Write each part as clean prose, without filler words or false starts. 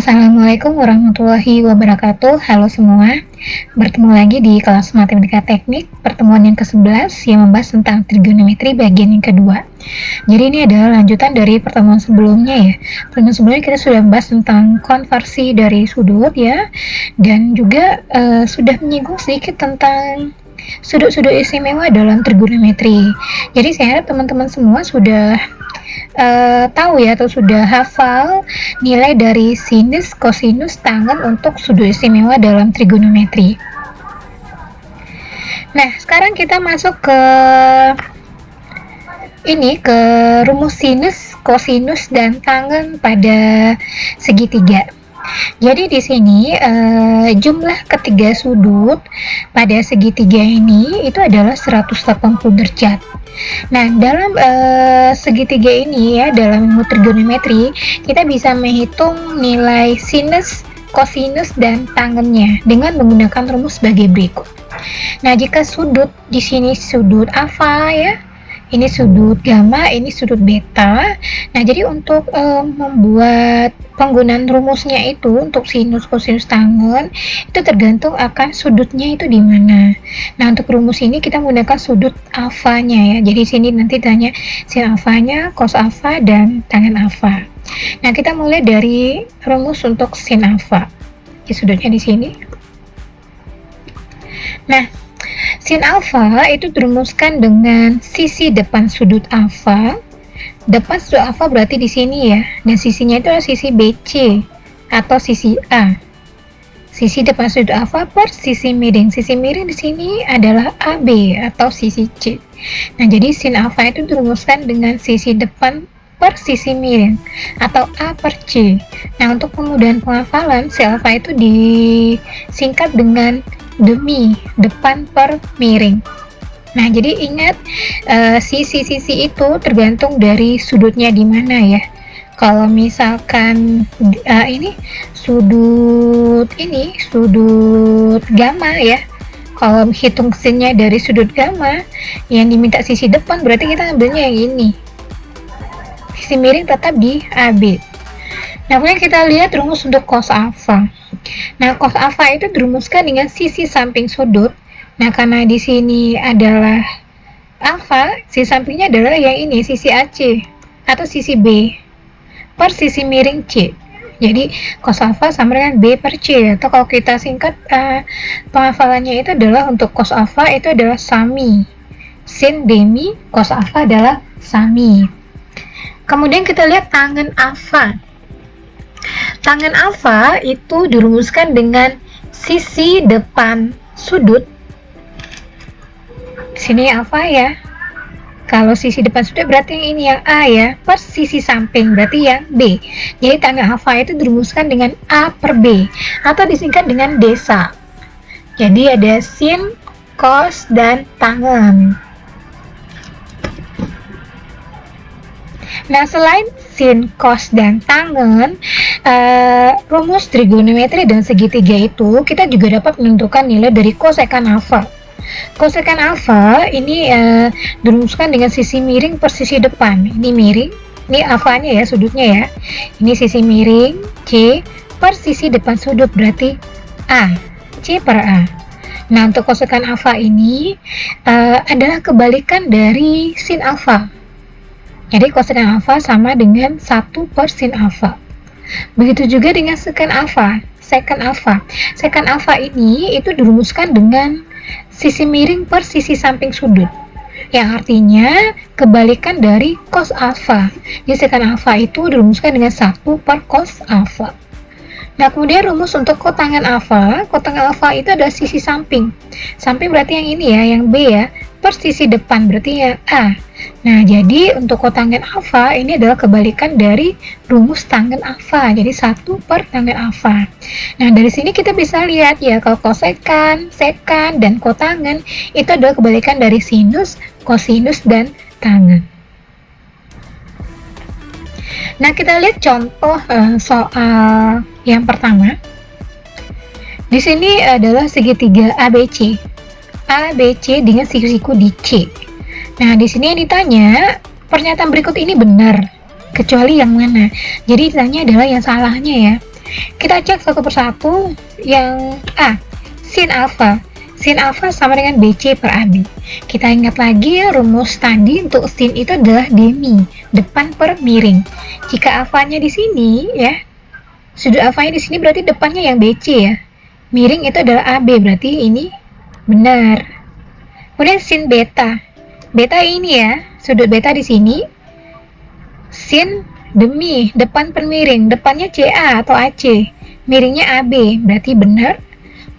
Assalamualaikum warahmatullahi wabarakatuh. Halo semua, bertemu lagi di kelas Matematika Teknik pertemuan yang ke-11 yang membahas tentang trigonometri bagian yang kedua. Jadi ini adalah lanjutan dari pertemuan sebelumnya ya. Pertemuan sebelumnya kita sudah membahas tentang konversi dari sudut ya, dan juga sudah menyinggung sedikit tentang sudut-sudut istimewa dalam trigonometri. Jadi saya harap teman-teman semua sudah tahu ya atau sudah hafal nilai dari sinus, kosinus, tangen untuk sudut istimewa dalam trigonometri. Nah, sekarang kita masuk ke rumus sinus, kosinus, dan tangen pada segitiga. Jadi di sini jumlah ketiga sudut pada segitiga ini itu adalah 180 derajat. Nah, dalam segitiga ini ya, dalam ilmu trigonometri, kita bisa menghitung nilai sinus, kosinus, dan tangennya dengan menggunakan rumus sebagai berikut. Nah, jika sudut di sini sudut alfa ya, ini sudut gamma, ini sudut beta. Nah, jadi untuk membuat penggunaan rumusnya itu untuk sinus, kosinus, tangen itu tergantung akan sudutnya itu di mana. Nah, untuk rumus ini kita menggunakan sudut alfanya ya. Jadi sini nanti tanya sin alfanya, cos alfa, dan tangen alfa. Nah, kita mulai dari rumus untuk sin alfa. Jadi sudutnya di sini. Nah, sin alfa itu dirumuskan dengan sisi depan sudut alfa. Depan sudut alfa berarti di sini ya, dan sisinya itu adalah sisi BC atau sisi A. Sisi depan sudut alfa per sisi miring. Sisi miring di sini adalah AB atau sisi C. Nah, jadi sin alfa itu dirumuskan dengan sisi depan per sisi miring atau A per C. Nah, untuk kemudahan penghafalan, sin alfa itu disingkat dengan demi, depan per miring. Nah, jadi ingat sisi-sisi itu tergantung dari sudutnya di mana ya. Kalau misalkan ini sudut gamma ya. Kalau hitung sinnya dari sudut gamma, yang diminta sisi depan berarti kita ambilnya yang ini. Sisi miring tetap di AB. Nah, kemudian kita lihat rumus untuk cos alfa. Nah, cos alfa itu dirumuskan dengan sisi samping sudut. Nah, karena di sini adalah alfa, sisi sampingnya adalah yang ini, sisi AC atau sisi B per sisi miring C. Jadi, cos alfa sama dengan B per C, atau kalau kita singkat penghafalannya itu adalah untuk cos alfa itu adalah sami. Sin demi cos alfa adalah sami. Kemudian kita lihat tangen alfa. Tangen alfa itu dirumuskan dengan sisi depan sudut. Sini alfa ya. Kalau sisi depan sudut berarti yang ini yang A ya, per sisi samping berarti yang B. Jadi tangen alfa itu dirumuskan dengan A per B atau disingkat dengan desa. Jadi ada sin, cos, dan tangen. Nah, selain sin, cos, dan tangen, rumus trigonometri dan segitiga itu kita juga dapat menentukan nilai dari kosekan alfa. Kosekan alfa ini dirumuskan dengan sisi miring per sisi depan. Ini miring, ini alfanya ya, sudutnya ya. Ini sisi miring C per sisi depan sudut berarti A, C per A. Nah, untuk kosekan alfa ini adalah kebalikan dari sin alfa. Jadi kosekan alfa sama dengan 1 per sin alfa. Begitu juga dengan secant alfa. Secant alfa. Secant alfa ini itu dirumuskan dengan sisi miring per sisi samping sudut. Yang artinya kebalikan dari cos alfa. Jadi secant alfa itu dirumuskan dengan 1 per cos alfa. Nah, kemudian rumus untuk kotangen alfa. Kotangen alfa itu adalah sisi samping. Samping berarti yang ini ya, yang B ya. Per sisi depan berarti yang A. Nah, jadi untuk kotangen alfa ini adalah kebalikan dari rumus tangen alfa. Jadi 1 per tangen alfa. Nah, dari sini kita bisa lihat ya, kalau kosekan, sekan, dan kotangen itu adalah kebalikan dari sinus, kosinus, dan tangen. Nah, kita lihat contoh soal yang pertama. Di sini adalah segitiga ABC. ABC dengan siku-siku di C. Nah, di sini yang ditanya, pernyataan berikut ini benar, kecuali yang mana. Jadi ditanya adalah yang salahnya ya. Kita cek satu persatu. Yang A, sin alfa. Sin alfa sama dengan BC per AB. Kita ingat lagi rumus tadi, untuk sin itu adalah demi, depan per miring. Jika alfanya di sini ya, sudut alfanya di sini berarti depannya yang BC ya. Miring itu adalah AB, berarti ini benar. Kemudian sin beta. Beta ini ya, sudut beta di sini. Sin demi, depan per miring, depannya CA atau AC. Miringnya AB, berarti benar.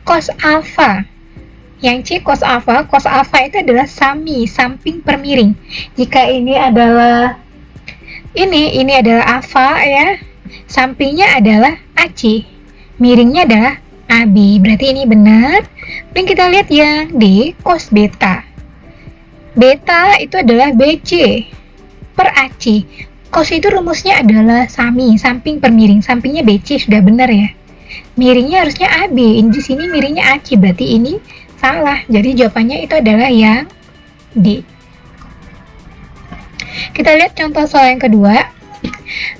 Cos alfa. Yang C cos alfa itu adalah sami, samping per miring. Jika ini adalah ini adalah alfa ya, sampingnya adalah AC, miringnya adalah AB, berarti ini benar. Dan kita lihat yang D, cos beta. Beta itu adalah BC per AC. Cos itu rumusnya adalah sami, samping per miring. Sampingnya BC, sudah benar ya. Miringnya harusnya AB. Di sini miringnya AC, berarti ini salah. Jadi jawabannya itu adalah yang D. Kita lihat contoh soal yang kedua.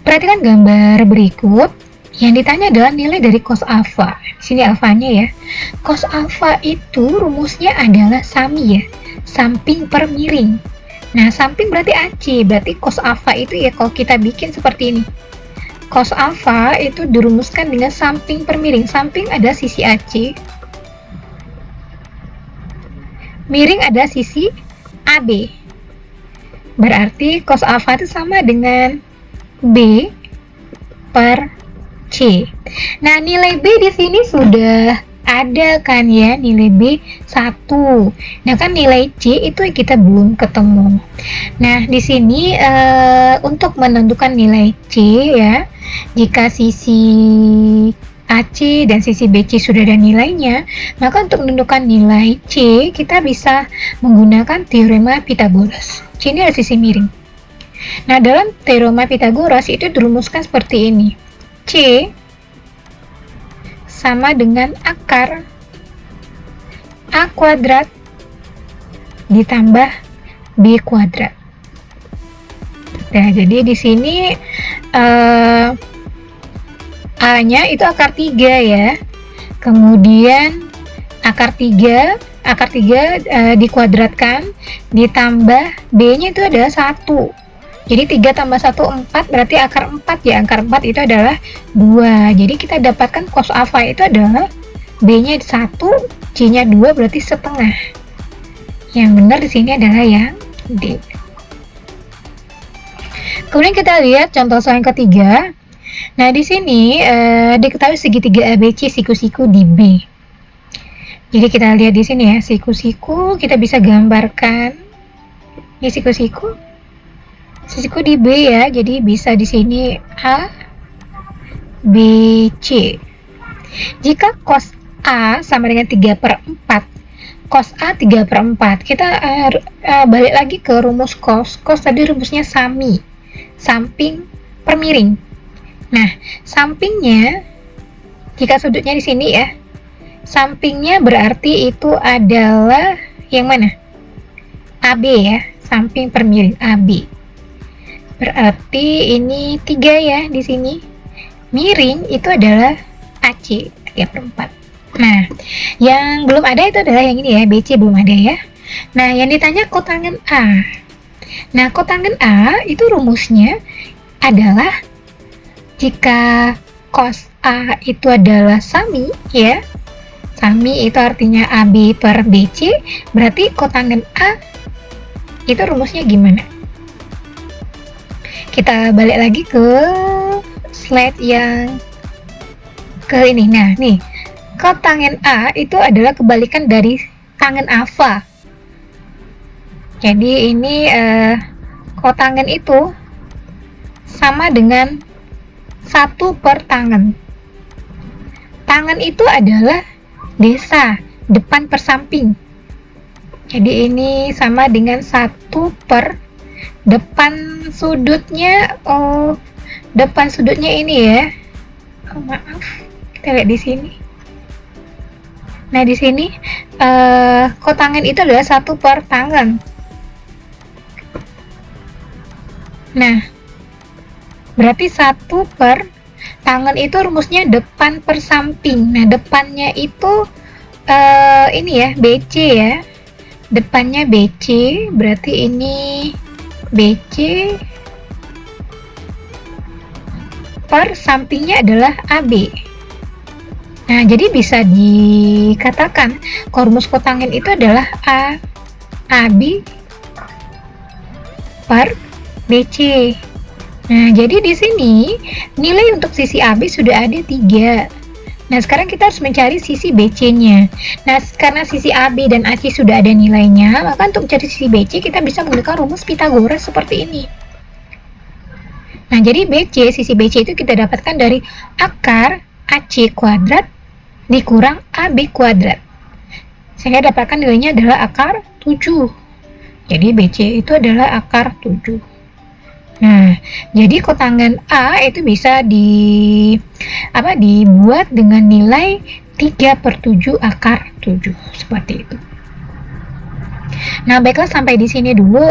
Perhatikan gambar berikut. Yang ditanya adalah nilai dari cos alfa. Di sini alfanya ya. Cos alfa itu rumusnya adalah sami ya, samping per miring. Nah, samping berarti AC, berarti cos alfa itu ya kalau kita bikin seperti ini. Cos alfa itu dirumuskan dengan samping per miring. Samping ada sisi AC, miring ada sisi AB. Berarti cos alfa itu sama dengan B per C. Nah, nilai B di sini sudah ada kan ya, nilai B 1. Nah, kan nilai C itu kita belum ketemu. Nah, di sini untuk menentukan nilai C ya, jika sisi AC dan sisi BC sudah ada nilainya, maka untuk menentukan nilai C kita bisa menggunakan teorema Pythagoras. C ini adalah sisi miring. Nah, dalam teorema Pythagoras itu dirumuskan seperti ini. C sama dengan akar A kuadrat ditambah B kuadrat. Nah, jadi di sini A-nya itu akar 3 ya. Kemudian akar 3 dikuadratkan ditambah B-nya itu adalah 1. Jadi 3 tambah 1 4, berarti akar 4 ya. Akar 4 itu adalah 2. Jadi kita dapatkan cos alfa itu adalah B-nya 1, C-nya 2, berarti setengah. Yang benar di sini adalah yang D. Kemudian kita lihat contoh soal yang ketiga. Nah, di sini diketahui segitiga ABC siku-siku di B. Jadi kita lihat di sini ya, siku-siku kita bisa gambarkan. Ini siku-siku di B ya, jadi bisa di sini A, B, C. Jika cos A sama dengan 3/4, cos A 3/4, kita balik lagi ke rumus cos. Cos tadi rumusnya sami, samping per miring. Nah, sampingnya, jika sudutnya di sini ya, sampingnya berarti itu adalah yang mana? AB ya, samping per miring AB. Berarti ini 3 ya di sini. Miring itu adalah AC 3/4. Nah, yang belum ada itu adalah yang ini ya, BC belum ada ya. Nah, yang ditanya kotangen A. Nah, kotangen A itu rumusnya adalah jika cos A itu adalah sami ya. Sami itu artinya AB per BC, berarti kotangen A itu rumusnya gimana? Kita balik lagi ke slide yang ke ini. Nah, nih, kotangen A itu adalah kebalikan dari tangen alfa. Jadi ini kotangen itu sama dengan 1 per tangen. Tangen itu adalah desa, depan per samping. Jadi ini sama dengan 1 per depan sudutnya. Depan sudutnya ini ya. Maaf, kita lihat di sini. Nah, di sini kotangen itu adalah 1 per tangen. Nah, berarti 1 per Tangan itu rumusnya depan per samping. Nah, depannya itu ini ya, BC ya. Depannya BC, berarti ini BC per sampingnya adalah AB. Nah, jadi bisa dikatakan rumus kotangent itu adalah AB per BC. Nah, jadi di sini nilai untuk sisi AB sudah ada 3. Nah, sekarang kita harus mencari sisi BC-nya. Nah, karena sisi AB dan AC sudah ada nilainya, maka untuk mencari sisi BC kita bisa menggunakan rumus Pythagoras seperti ini. Nah, jadi sisi BC itu kita dapatkan dari akar AC kuadrat dikurang AB kuadrat. Sehingga dapatkan nilainya adalah akar 7. Jadi BC itu adalah akar 7. Nah, jadi kotangen A itu bisa dibuat dengan nilai 3/7 akar 7, seperti itu. Nah, baiklah, sampai di sini dulu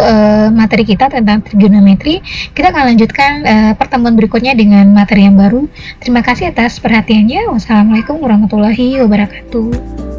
materi kita tentang trigonometri. Kita akan lanjutkan pertemuan berikutnya dengan materi yang baru. Terima kasih atas perhatiannya. Wassalamualaikum warahmatullahi wabarakatuh.